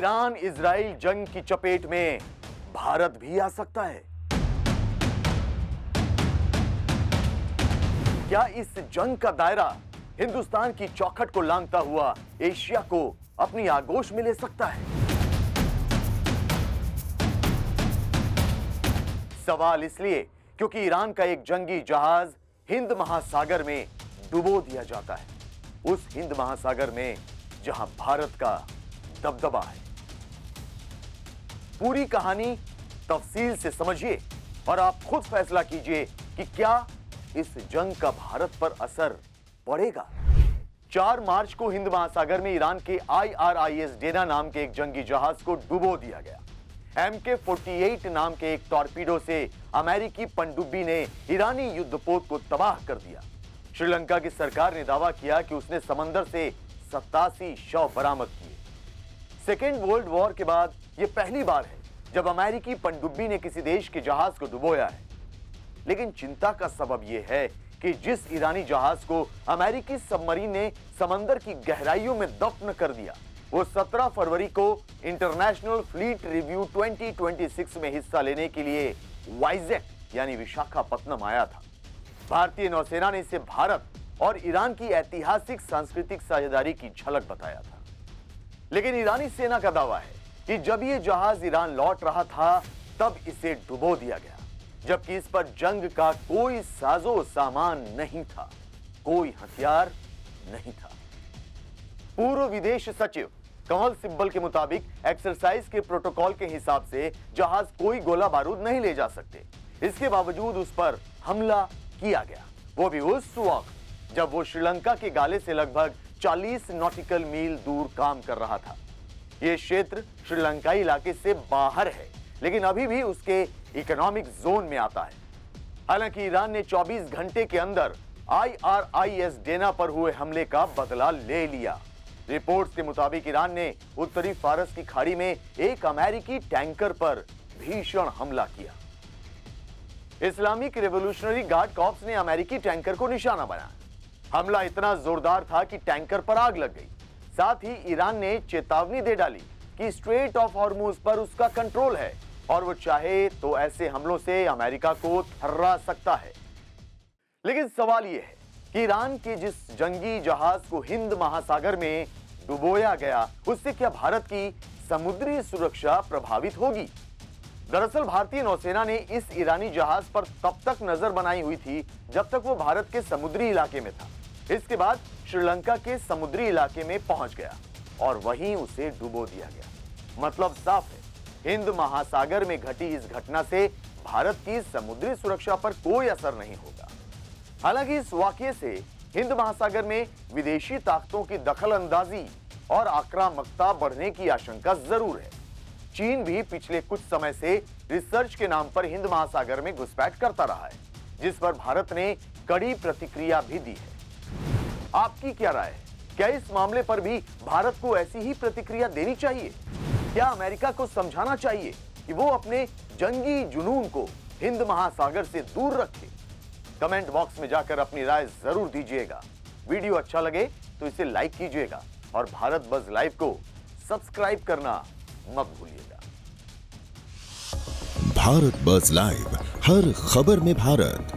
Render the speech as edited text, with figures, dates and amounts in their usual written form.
Iran Israel जंग की चपेट में भारत भी आ सकता है? क्या इस जंग का दायरा हिंदुस्तान की चौखट को लांघता हुआ एशिया को अपनी आगोश में ले सकता है? सवाल इसलिए क्योंकि ईरान का एक जंगी जहाज हिंद महासागर में डुबो दिया जाता है, उस हिंद महासागर में जहां भारत का दबदबा है। पूरी कहानी तफसील से समझिए और आप खुद फैसला कीजिए कि क्या इस जंग का भारत पर असर पड़ेगा। 4 मार्च को हिंद महासागर में ईरान के IRIS डेना नाम के एक जंगी जहाज को डुबो दिया गया। MK-48 नाम के एक टॉर्पीडो से अमेरिकी पनडुब्बी ने ईरानी युद्धपोत को तबाह कर दिया। श्रीलंका की सरकार ने दावा किया कि उसने समंदर से 87 शव बरामद किए। सेकेंड वर्ल्ड वॉर के बाद यह पहली बार है जब अमेरिकी पनडुब्बी ने किसी देश के जहाज को डुबोया है। लेकिन चिंता का सबब यह है कि जिस ईरानी जहाज को अमेरिकी सबमरीन ने समंदर की गहराइयों में दफन कर दिया, वो 17 फरवरी को इंटरनेशनल फ्लीट रिव्यू 2026 में हिस्सा लेने के लिए वाइजैक यानी विशाखापत्तनम आया था। भारतीय नौसेना ने इसे भारत और ईरान की ऐतिहासिक सांस्कृतिक साझेदारी की झलक बताया था। लेकिन ईरानी सेना का दावा है कि जब यह जहाज ईरान लौट रहा था तब इसे डुबो दिया गया, जबकि इस पर जंग का कोई साजो सामान नहीं था, कोई हथियार नहीं था। पूर्व विदेश सचिव कमल सिब्बल के मुताबिक एक्सरसाइज के प्रोटोकॉल के हिसाब से जहाज कोई गोला बारूद नहीं ले जा सकते। इसके बावजूद उस पर हमला किया गया, वो भी उस वक्त जब वो श्रीलंका के गाले से लगभग 40 नॉटिकल मील दूर काम कर रहा था। यह क्षेत्र श्रीलंकाई इलाके से बाहर है, लेकिन अभी भी उसके इकोनॉमिक जोन में आता है। हालांकि ईरान ने 24 घंटे के अंदर IRIS डेना पर हुए हमले का बदला ले लिया। रिपोर्ट्स के मुताबिक ईरान ने उत्तरी फारस की खाड़ी में एक अमेरिकी टैंकर पर भीषण हमला किया। इस्लामिक रेवोल्यूशनरी गार्ड कॉर्प्स ने अमेरिकी टैंकर को निशाना बनाया। हमला इतना जोरदार था कि टैंकर पर आग लग गई। साथ ही ईरान ने चेतावनी दे डाली कि स्ट्रेट ऑफ हॉर्मुज पर उसका कंट्रोल है और वो चाहे तो ऐसे हमलों से अमेरिका को थर्रा सकता है। लेकिन सवाल यह है कि ईरान के जिस जंगी जहाज को हिंद महासागर में डुबोया गया, उससे क्या भारत की समुद्री सुरक्षा प्रभावित होगी? दरअसल भारतीय नौसेना ने इस ईरानी जहाज पर तब तक नजर बनाई हुई थी जब तक वो भारत के समुद्री इलाके में था। इसके बाद श्रीलंका के समुद्री इलाके में पहुंच गया और वहीं उसे डुबो दिया गया। मतलब साफ है, हिंद महासागर में घटी इस घटना से भारत की समुद्री सुरक्षा पर कोई असर नहीं होगा। हालांकि इस वाकये से हिंद महासागर में विदेशी ताकतों की दखल अंदाजी और आक्रामकता बढ़ने की आशंका जरूर है। चीन भी पिछले कुछ समय से रिसर्च के नाम पर हिंद महासागर में घुसपैठ करता रहा है, जिस पर भारत ने कड़ी प्रतिक्रिया भी दी है। आपकी क्या राय है? क्या इस मामले पर भी भारत को ऐसी ही प्रतिक्रिया देनी चाहिए? क्या अमेरिका को समझाना चाहिए कि वो अपने जंगी जुनून को हिंद महासागर से दूर रखे? कमेंट बॉक्स में जाकर अपनी राय जरूर दीजिएगा। वीडियो अच्छा लगे तो इसे लाइक कीजिएगा और भारत बज़ लाइव को सब्सक्राइब करना मत भूलिएगा। भारत बज़ लाइव, हर खबर में भारत।